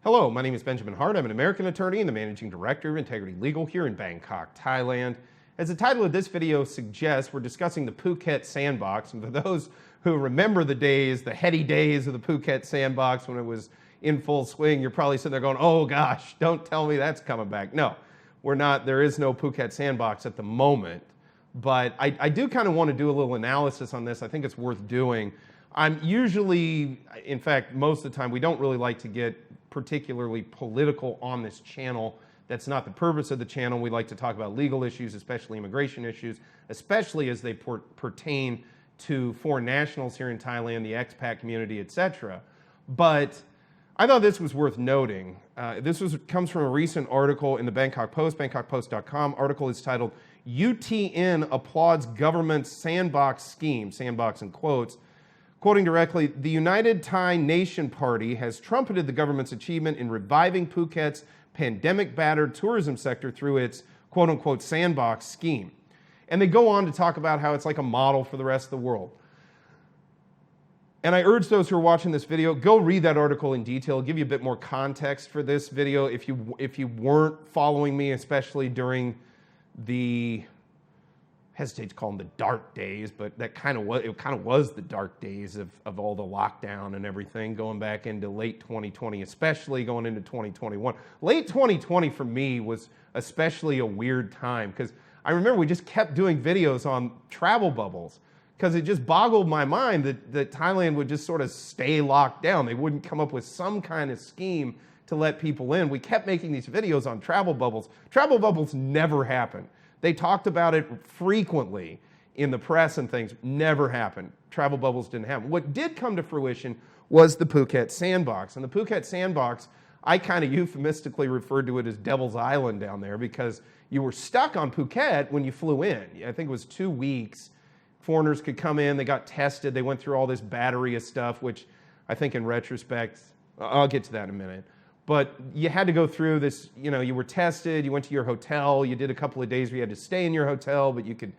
Hello, my name is Benjamin Hart. I'm an American attorney and the managing director of Integrity Legal here in Bangkok, Thailand. As the title of this video suggests, we're discussing the Phuket Sandbox. And for those who remember the days, the heady days of the Phuket Sandbox when it was in full swing, you're probably sitting there going, oh gosh, don't tell me that's coming back. No, we're not. There is no Phuket Sandbox at the moment. But I do kind of want to do a little analysis on this. I think it's worth doing. I'm usually, in fact, most of the time, we don't really like to get particularly political on this channel. That's not the purpose of the channel. We like to talk about legal issues, especially immigration issues, especially as they pertain to foreign nationals here in Thailand, the expat community, etc. But I thought this was worth noting. This comes from a recent article in the Bangkok Post, bangkokpost.com. Article is titled, UTN Applauds Government's Sandbox Scheme, sandbox in quotes. Quoting directly, the United Thai Nation Party has trumpeted the government's achievement in reviving Phuket's pandemic-battered tourism sector through its quote-unquote sandbox scheme. And they go on to talk about how it's like a model for the rest of the world. And I urge those who are watching this video, go read that article in detail. I'll give you a bit more context for this video if you weren't following me, especially during the, hesitate to call them the dark days, but it kind of was the dark days of all the lockdown and everything going back into late 2020, especially going into 2021. Late 2020 for me was especially a weird time because I remember we just kept doing videos on travel bubbles because it just boggled my mind that Thailand would just sort of stay locked down. They wouldn't come up with some kind of scheme to let people in. We kept making these videos on travel bubbles. Travel bubbles never happened. They talked about it frequently in the press and things. Never happened. Travel bubbles didn't happen. What did come to fruition was the Phuket Sandbox. And the Phuket Sandbox, I kind of euphemistically referred to it as Devil's Island down there because you were stuck on Phuket when you flew in. I think it was 2 weeks. Foreigners could come in. They got tested. They went through all this battery of stuff, which I think in retrospect, I'll get to that in a minute. But you had to go through this, you were tested, you went to your hotel, you did a couple of days where you had to stay in your hotel, but you could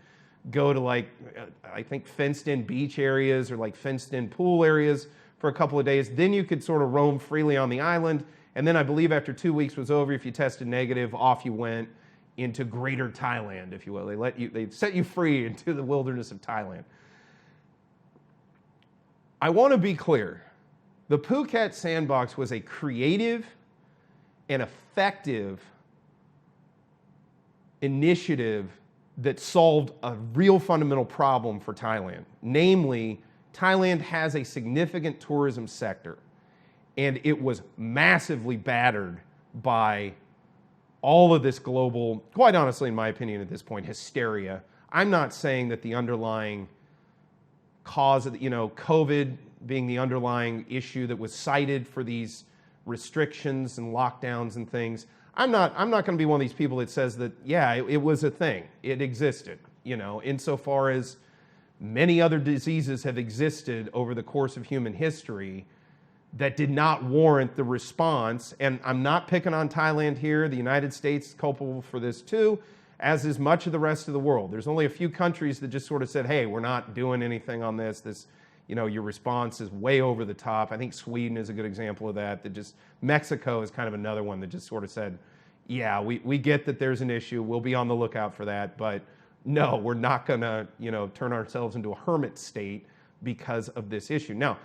go to I think fenced-in beach areas or fenced-in pool areas for a couple of days. Then you could sort of roam freely on the island. And then I believe after 2 weeks was over, if you tested negative, off you went into greater Thailand, if you will. They set you free into the wilderness of Thailand. I want to be clear. The Phuket Sandbox was a creative and effective initiative that solved a real fundamental problem for Thailand. Namely, Thailand has a significant tourism sector, and it was massively battered by all of this global, quite honestly, in my opinion at this point, hysteria. I'm not saying that the underlying cause of, COVID being the underlying issue that was cited for these restrictions and lockdowns and things. I'm not going to be one of these people that says that, yeah, it was a thing. It existed, insofar as many other diseases have existed over the course of human history that did not warrant the response. And I'm not picking on Thailand here. The United States is culpable for this too, as is much of the rest of the world. There's only a few countries that just sort of said, hey, we're not doing anything on this. Your response is way over the top. I think Sweden is a good example of that. Mexico is kind of another one that just sort of said, yeah, we get that there's an issue. We'll be on the lookout for that. But no, we're not going to, turn ourselves into a hermit state because of this issue. Now,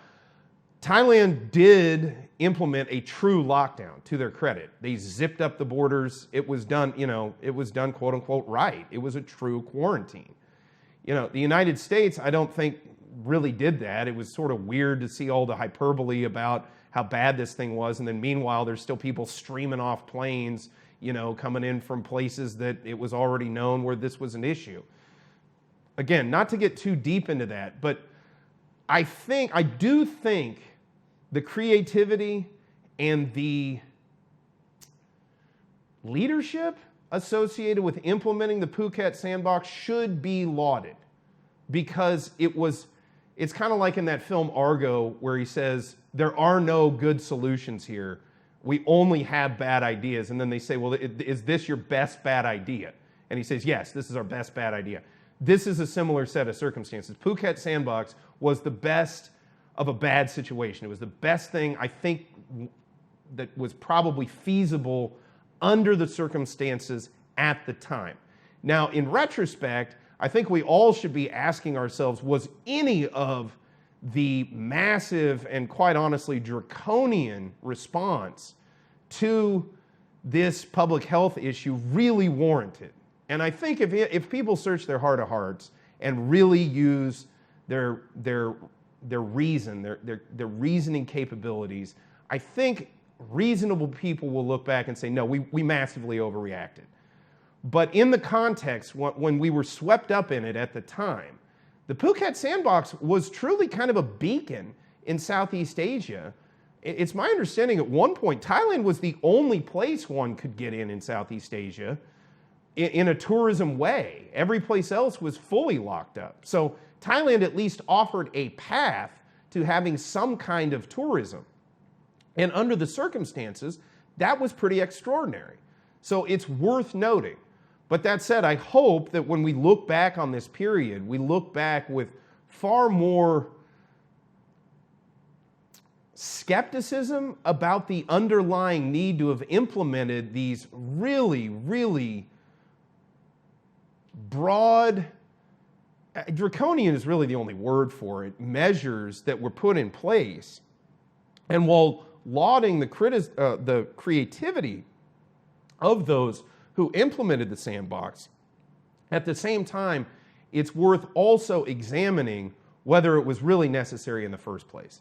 Thailand did implement a true lockdown, to their credit. They zipped up the borders. It was done, quote unquote, right. It was a true quarantine. The United States, I don't think really did that. It was sort of weird to see all the hyperbole about how bad this thing was. And then meanwhile, there's still people streaming off planes, coming in from places that it was already known where this was an issue. Again, not to get too deep into that, but I do think the creativity and the leadership associated with implementing the Phuket Sandbox should be lauded because it's kind of like in that film Argo where he says, there are no good solutions here. We only have bad ideas. And then they say, well, is this your best bad idea? And he says, yes, this is our best bad idea. This is a similar set of circumstances. Phuket Sandbox was the best of a bad situation. It was the best thing, I think, was probably feasible under the circumstances at the time. Now, in retrospect, I think we all should be asking ourselves, was any of the massive and quite honestly draconian response to this public health issue really warranted? And I think if people search their heart of hearts and really use their reason, their reasoning capabilities, I think reasonable people will look back and say, no, we massively overreacted. But in the context, when we were swept up in it at the time, the Phuket Sandbox was truly kind of a beacon in Southeast Asia. It's my understanding at one point, Thailand was the only place one could get in Southeast Asia in a tourism way. Every place else was fully locked up. So Thailand at least offered a path to having some kind of tourism. And under the circumstances, that was pretty extraordinary. So it's worth noting. But that said, I hope that when we look back on this period, we look back with far more skepticism about the underlying need to have implemented these really, really broad, draconian is really the only word for it, measures that were put in place. And while lauding the creativity of those who implemented the sandbox, at the same time, it's worth also examining whether it was really necessary in the first place.